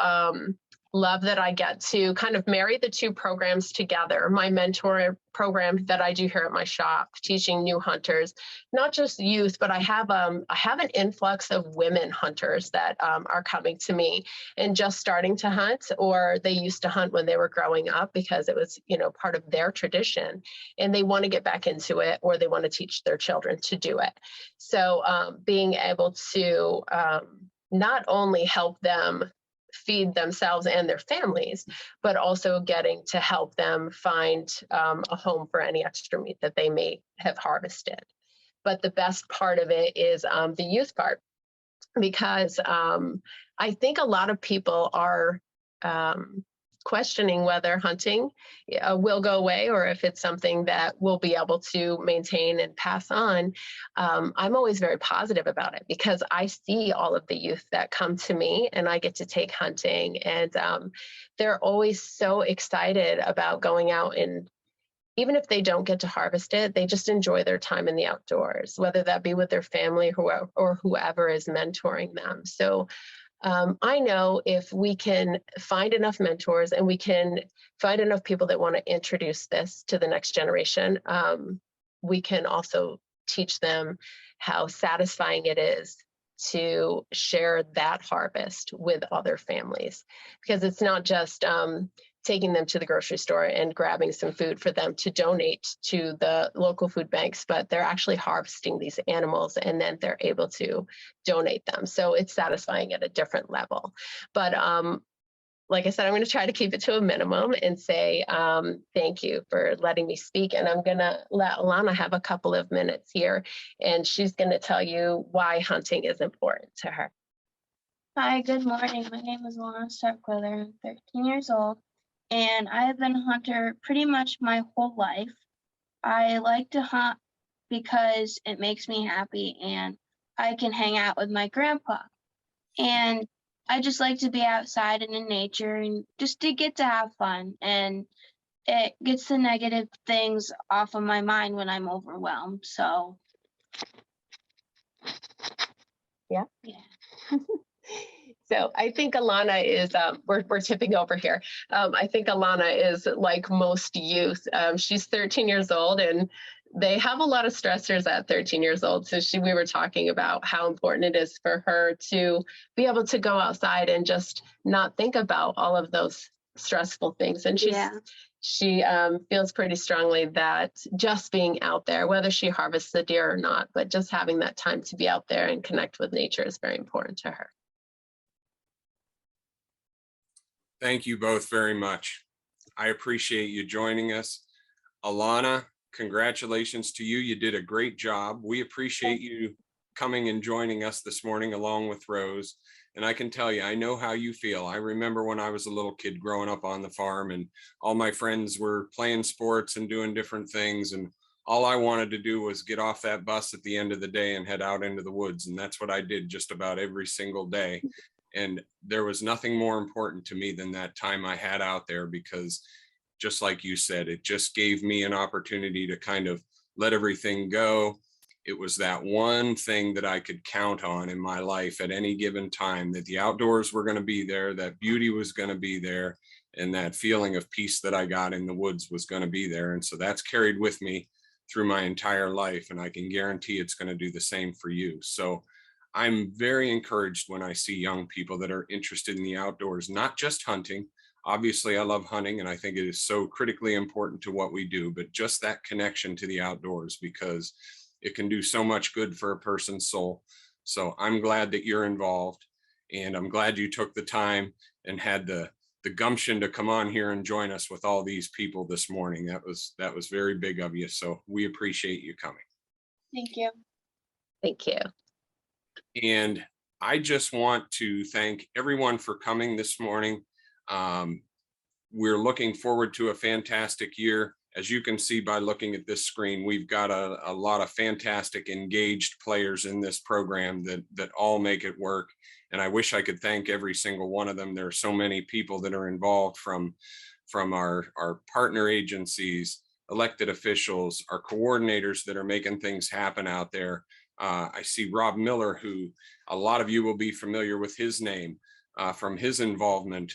love that I get to kind of marry the two programs together. My mentor program that I do here at my shop, teaching new hunters, not just youth, but I have an influx of women hunters that are coming to me and just starting to hunt, or they used to hunt when they were growing up because it was, part of their tradition, and they want to get back into it, or they want to teach their children to do it. So being able to not only help them feed themselves and their families, but also getting to help them find a home for any extra meat that they may have harvested. But the best part of it is the youth part, because I think a lot of people are questioning whether hunting will go away or if it's something that we'll be able to maintain and pass on. I'm always very positive about it because I see all of the youth that come to me and I get to take hunting, and they're always so excited about going out, and even if they don't get to harvest it, they just enjoy their time in the outdoors, whether that be with their family or whoever is mentoring them. So I know if we can find enough mentors and we can find enough people that want to introduce this to the next generation, we can also teach them how satisfying it is to share that harvest with other families. Because it's not just taking them to the grocery store and grabbing some food for them to donate to the local food banks, but they're actually harvesting these animals and then they're able to donate them. So it's satisfying at a different level. But like I said, I'm going to try to keep it to a minimum and say thank you for letting me speak. And I'm going to let Alanah have a couple of minutes here, and she's going to tell you why hunting is important to her. Hi, good morning. My name is Alanah Starkweather. I'm 13 years old, and I have been a hunter pretty much my whole life. I like to hunt because it makes me happy and I can hang out with my grandpa. And I just like to be outside and in nature and just to get to have fun. And it gets the negative things off of my mind when I'm overwhelmed. So, yeah. So I think Alanah is, we're tipping over here. I think Alanah is like most youth. She's 13 years old, and they have a lot of stressors at 13 years old. So we were talking about how important it is for her to be able to go outside and just not think about all of those stressful things. And Yeah. she feels pretty strongly that just being out there, whether she harvests the deer or not, but just having that time to be out there and connect with nature is very important to her. Thank you both very much. I appreciate you joining us. Alanah, congratulations to you. You did a great job. We appreciate you coming and joining us this morning along with Rose. And I can tell you, I know how you feel. I remember when I was a little kid growing up on the farm and all my friends were playing sports and doing different things. And all I wanted to do was get off that bus at the end of the day and head out into the woods. And that's what I did just about every single day. And there was nothing more important to me than that time I had out there, because just like you said, it just gave me an opportunity to kind of let everything go. It was that one thing that I could count on in my life at any given time, that the outdoors were going to be there, that beauty was going to be there, and that feeling of peace that I got in the woods was going to be there. And so that's carried with me through my entire life. And I can guarantee it's going to do the same for you. So I'm very encouraged when I see young people that are interested in the outdoors, not just hunting. Obviously, I love hunting and I think it is so critically important to what we do, but just that connection to the outdoors, because it can do so much good for a person's soul. So I'm glad that you're involved, and I'm glad you took the time and had the gumption to come on here and join us with all these people this morning. That was very big of you. So we appreciate you coming. Thank you. Thank you. And I just want to thank everyone for coming this morning. We're looking forward to a fantastic year. As you can see by looking at this screen, we've got a lot of fantastic engaged players in this program that all make it work. And I wish I could thank every single one of them. There are so many people that are involved, from our partner agencies, elected officials, our coordinators that are making things happen out there. I see Rob Miller, who a lot of you will be familiar with his name from his involvement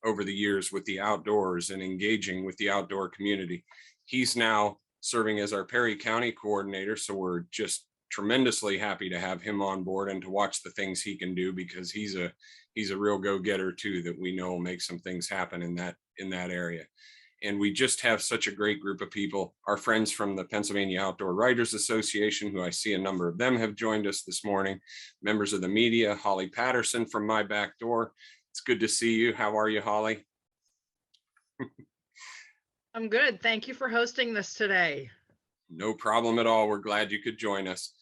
over the years with the outdoors and engaging with the outdoor community. He's now serving as our Perry County coordinator. So we're just tremendously happy to have him on board and to watch the things he can do, because he's a real go-getter too, that we know will make some things happen in that area. And we just have such a great group of people. Our friends from the Pennsylvania Outdoor Writers Association, who I see a number of them have joined us this morning, members of the media, Holly Patterson from My Back Door. It's good to see you. How are you, Holly? I'm good. Thank you for hosting this today. No problem at all. We're glad you could join us.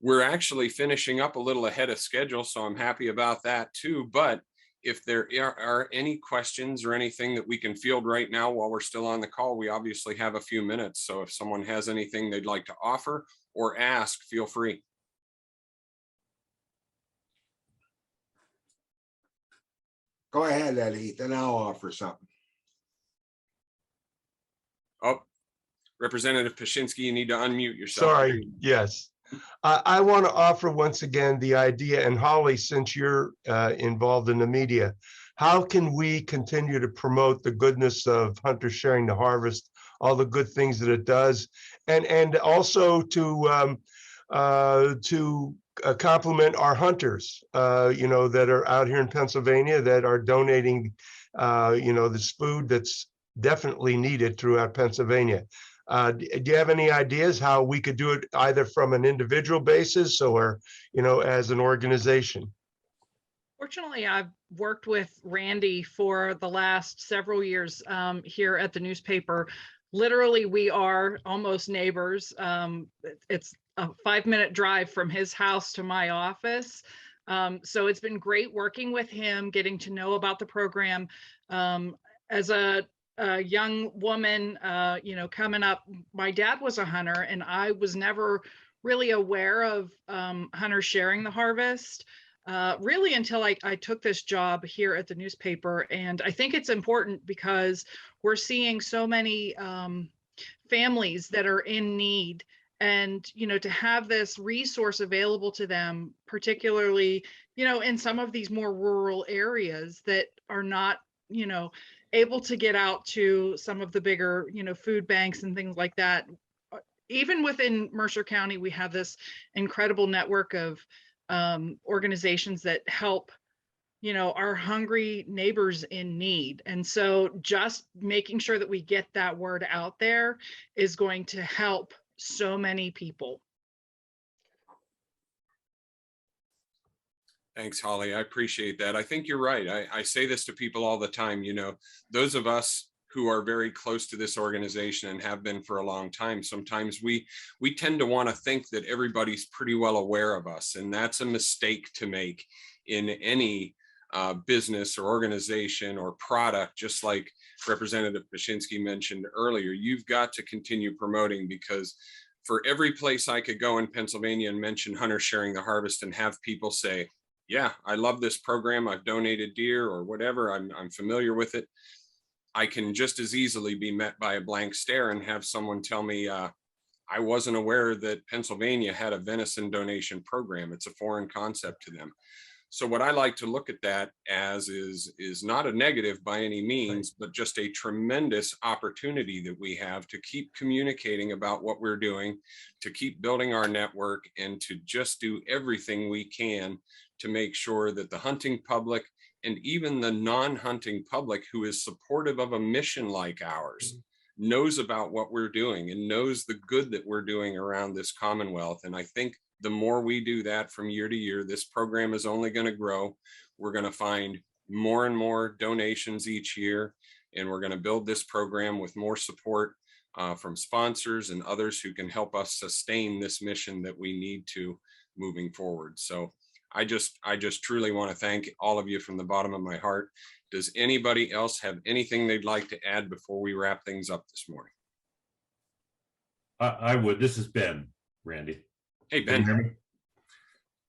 We're actually finishing up a little ahead of schedule, so I'm happy about that too. But if there are any questions or anything that we can field right now while we're still on the call, we obviously have a few minutes. So if someone has anything they'd like to offer or ask, feel free. Go ahead, Eddie, then I'll offer something. Oh, Representative Pashinski, you need to unmute yourself. Sorry, yes. I want to offer once again the idea, and Holly, since you're involved in the media, how can we continue to promote the goodness of Hunters Sharing the Harvest, all the good things that it does, and also to compliment our hunters, that are out here in Pennsylvania that are donating, this food that's definitely needed throughout Pennsylvania. Do you have any ideas how we could do it either from an individual basis or, as an organization? Fortunately, I've worked with Randy for the last several years here at the newspaper. Literally, we are almost neighbors. It's a 5-minute drive from his house to my office. So it's been great working with him, getting to know about the program. As a young woman, coming up, my dad was a hunter and I was never really aware of Hunters Sharing the Harvest, really until I took this job here at the newspaper. And I think it's important because we're seeing so many families that are in need, and, to have this resource available to them, particularly, in some of these more rural areas that are not, able to get out to some of the bigger, food banks and things like that. Even within Mercer County, we have this incredible network of organizations that help our hungry neighbors in need. And so just making sure that we get that word out there is going to help so many people. Thanks, Holly. I appreciate that. I think you're right. I say this to people all the time, those of us who are very close to this organization and have been for a long time, sometimes we tend to want to think that everybody's pretty well aware of us. And that's a mistake to make in any business or organization or product. Just like Representative Pashinski mentioned earlier, you've got to continue promoting, because for every place I could go in Pennsylvania and mention Hunters Sharing the Harvest and have people say, yeah, I love this program, I've donated deer or whatever, I'm familiar with it, I can just as easily be met by a blank stare and have someone tell me, I wasn't aware that Pennsylvania had a venison donation program. It's a foreign concept to them. So what I like to look at that as is not a negative by any means, but just a tremendous opportunity that we have to keep communicating about what we're doing, to keep building our network, and to just do everything we can to make sure that the hunting public and even the non-hunting public who is supportive of a mission like ours knows about what we're doing and knows the good that we're doing around this Commonwealth. And I think the more we do that from year to year, this program is only going to grow. We're going to find more and more donations each year, and we're going to build this program with more support from sponsors and others who can help us sustain this mission that we need to moving forward. So I just truly want to thank all of you from the bottom of my heart. Does anybody else have anything they'd like to add before we wrap things up this morning? I would. This is Ben, Randy. Hey, Ben.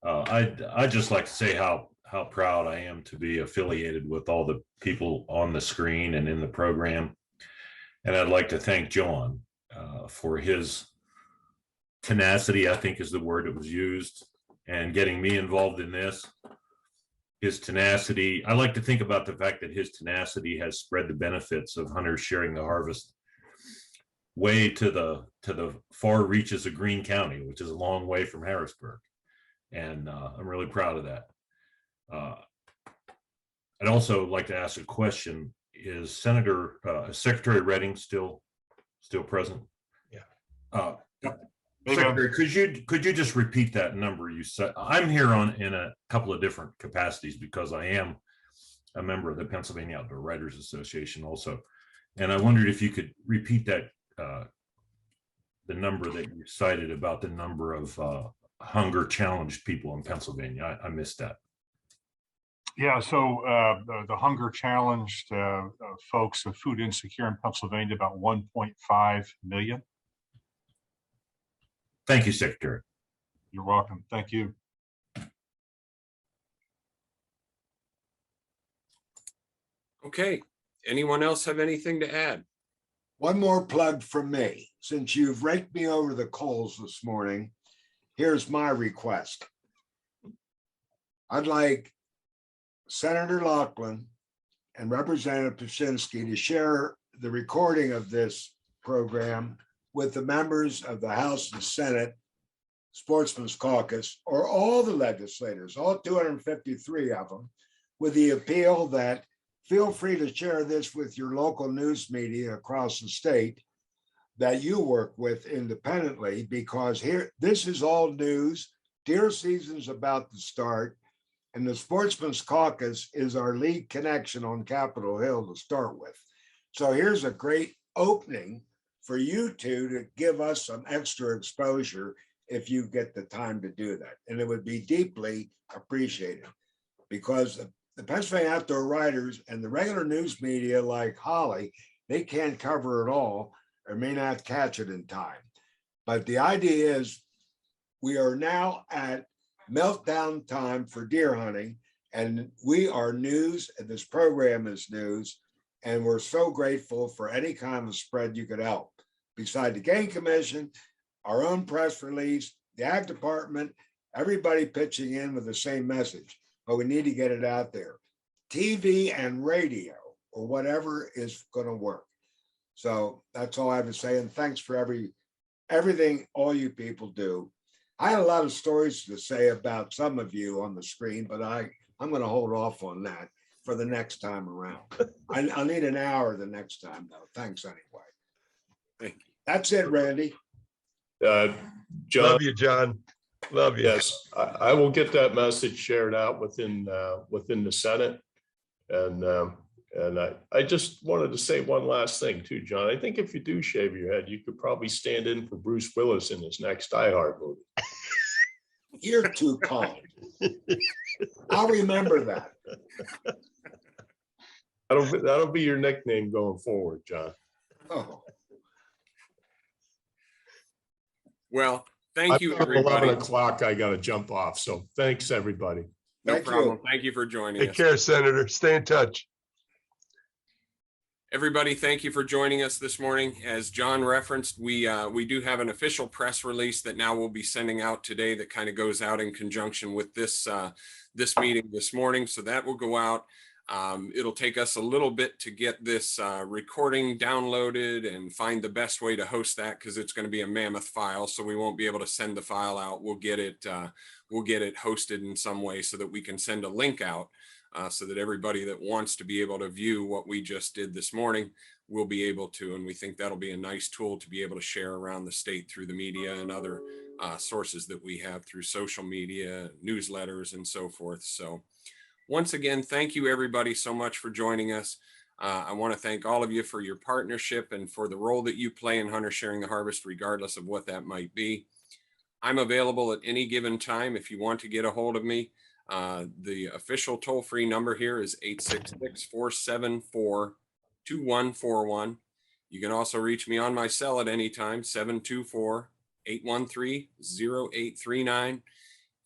I'd just like to say how proud I am to be affiliated with all the people on the screen and in the program. And I'd like to thank John for his tenacity, I think is the word that was used, and getting me involved in this. His tenacity, I like to think about the fact that his tenacity has spread the benefits of Hunters Sharing the Harvest way to the far reaches of Greene County, which is a long way from Harrisburg. And I'm really proud of that. I'd also like to ask a question. Is Secretary Redding still present? Yeah. Secretary, could you just repeat that number you said? I'm here in a couple of different capacities because I am a member of the Pennsylvania Outdoor Writers Association also. And I wondered if you could repeat that, the number that you cited about the number of hunger challenged people in Pennsylvania. I missed that. Yeah, so the hunger challenged folks of food insecure in Pennsylvania, about 1.5 million. Thank you, Secretary. You're welcome. Thank you. Okay. Anyone else have anything to add? One more plug from me. Since you've raked me over the coals this morning, here's my request. I'd like Senator Laughlin and Representative Pashinski to share the recording of this program with the members of the House and Senate Sportsman's Caucus, or all the legislators, all 253 of them, with the appeal that feel free to share this with your local news media across the state that you work with independently, because here, this is all news. Deer season's about to start, and the Sportsman's Caucus is our lead connection on Capitol Hill to start with. So here's a great opening for you two to give us some extra exposure if you get the time to do that. And it would be deeply appreciated, because the Pennsylvania Outdoor Writers and the regular news media like Holly, they can't cover it all or may not catch it in time. But the idea is we are now at meltdown time for deer hunting, and we are news, and this program is news, and we're so grateful for any kind of spread you could help. Beside the Game Commission, our own press release, the Ag Department, everybody pitching in with the same message, but we need to get it out there. TV and radio or whatever is going to work. So that's all I have to say. And thanks for everything all you people do. I had a lot of stories to say about some of you on the screen, but I I'm gonna hold off on that for the next time around. I'll need an hour the next time though. Thanks anyway. Thank you. That's it, Randy. John, Love you, John. Love you. yes, I will get that message shared out within the Senate. And I just wanted to say one last thing too, John. I think if you do shave your head, you could probably stand in for Bruce Willis in his next Die Hard movie. You're too kind. I'll remember that. That'll be your nickname going forward, John. Oh. Well, thank you, everybody. 11 o'clock, I got to jump off. So thanks, everybody. No Thank you. problem. Thank you for joining Take us. care, Senator. Stay in touch. Everybody, thank you for joining us this morning. As John referenced, we do have an official press release that now we'll be sending out today that kind of goes out in conjunction with this meeting this morning. So that will go out. It'll take us a little bit to get this recording downloaded and find the best way to host that, because it's going to be a mammoth file. So we won't be able to send the file out. We'll get it hosted in some way so that we can send a link out. So that everybody that wants to be able to view what we just did this morning will be able to. And we think that'll be a nice tool to be able to share around the state through the media and other sources that we have through social media, newsletters, and so forth. So once again, thank you everybody so much for joining us. I want to thank all of you for your partnership and for the role that you play in Hunter Sharing the Harvest, regardless of what that might be. I'm available at any given time if you want to get a hold of me. The official toll-free number here is 866-474-2141. You can also reach me on my cell at any time, 724-813-0839.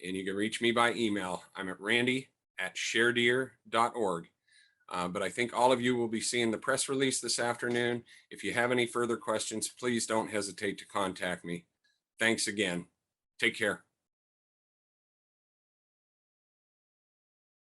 And you can reach me by email. I'm at randy@sharedeer.org. But I think all of you will be seeing the press release this afternoon. If you have any further questions, please don't hesitate to contact me. Thanks again. Take care.